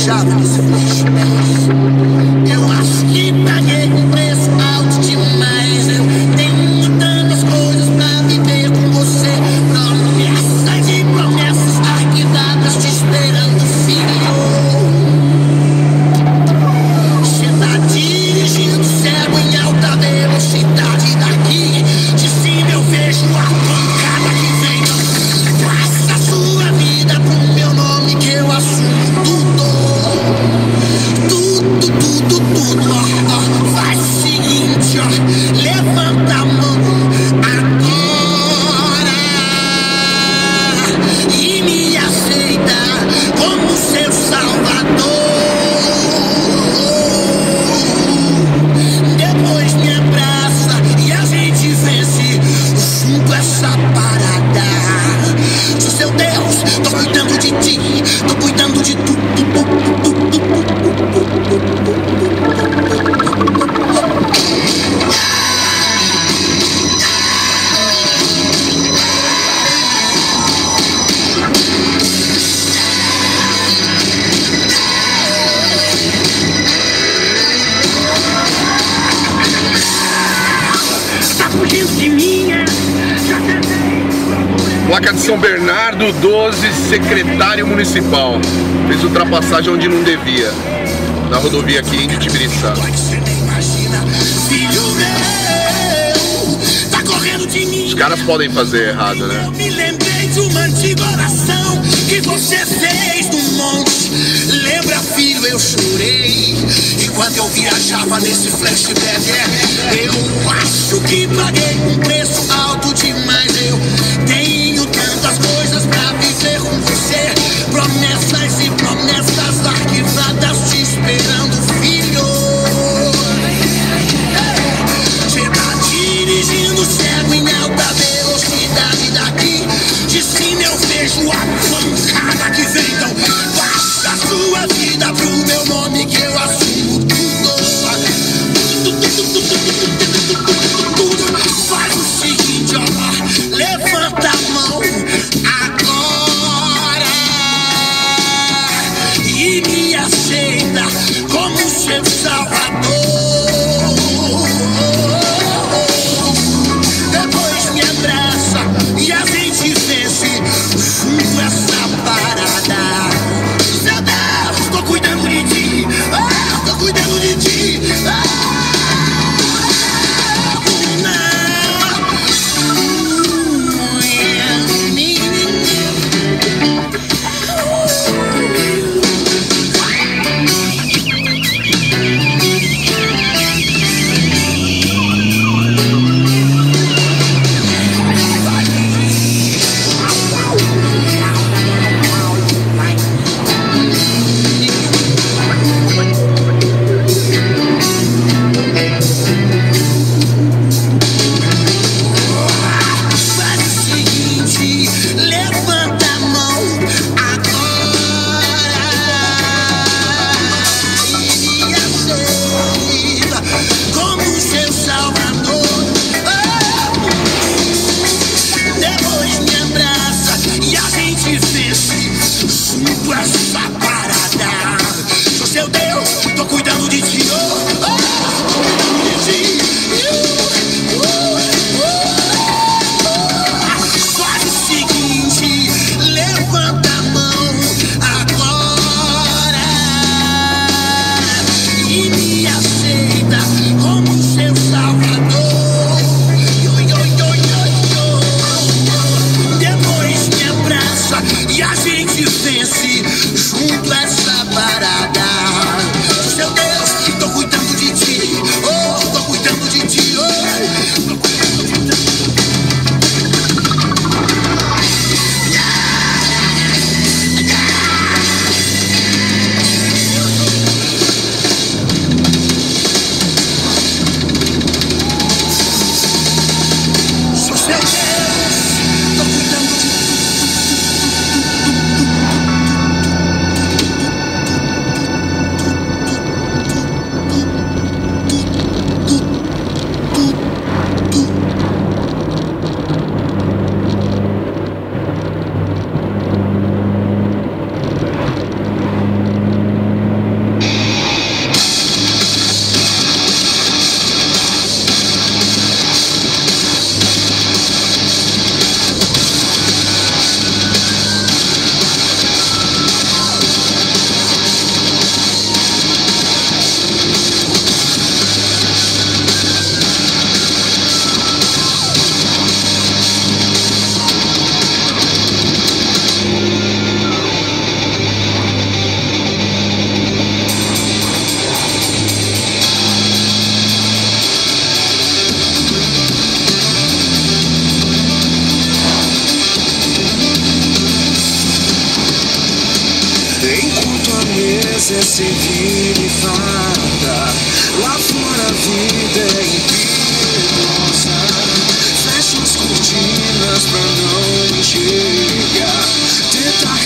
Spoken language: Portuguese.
viajava nesse flashback. Eu acho que paguei um preço alto demais. Eu tenho tantas coisas pra viver com você. Promessas e promessas arquivadas te esperando, filho. Você tá dirigindo cego em alta velocidade daqui. De cima eu vejo a pancada que vem. Passa a sua vida pro meu nome que eu assumo tudo. Tudo, ó. Faz o seguinte, ó. Levanta a mão agora e me aceita como seu salvador. Depois me abraça e a gente vence junto essa parada. Sou seu Deus, tô cuidando de ti, tô cuidando de tudo. Tá fugindo de mim, é? Já tentei. Placa de São Bernardo, 12, secretário municipal. Fez ultrapassagem onde não devia. Na rodovia aqui em Tibiriçá. Você nem imagina, filho meu, tá correndo de mim. Os caras podem fazer errado, né? Eu me lembrei de uma antiga oração que você fez no monte. Lembra, filho, eu chorei. E quando eu viajava nesse flashback, eu acho que paguei um preço alto demais. Eu tenho tantas coisas pra viver com você. Promessas e promessas arquivadas te esperando, filho. Você tá dirigindo cego em alta velocidade daqui. De cima eu vejo a pancada que vem. Então passa a sua vida pro meu nome que eu assumo tudo. Faz o seguinte, ó. Levanta a mão agora e me aceita como seu salvador. Depois me abraça e a gente vence junto essa parada. Seu Deus, tô cuidando de ti. Tô cuidando de ti. Enquanto a mesa é servida e farta, lá fora a vida é impiedosa. Fecha as cortinas pra não enxergar, tentar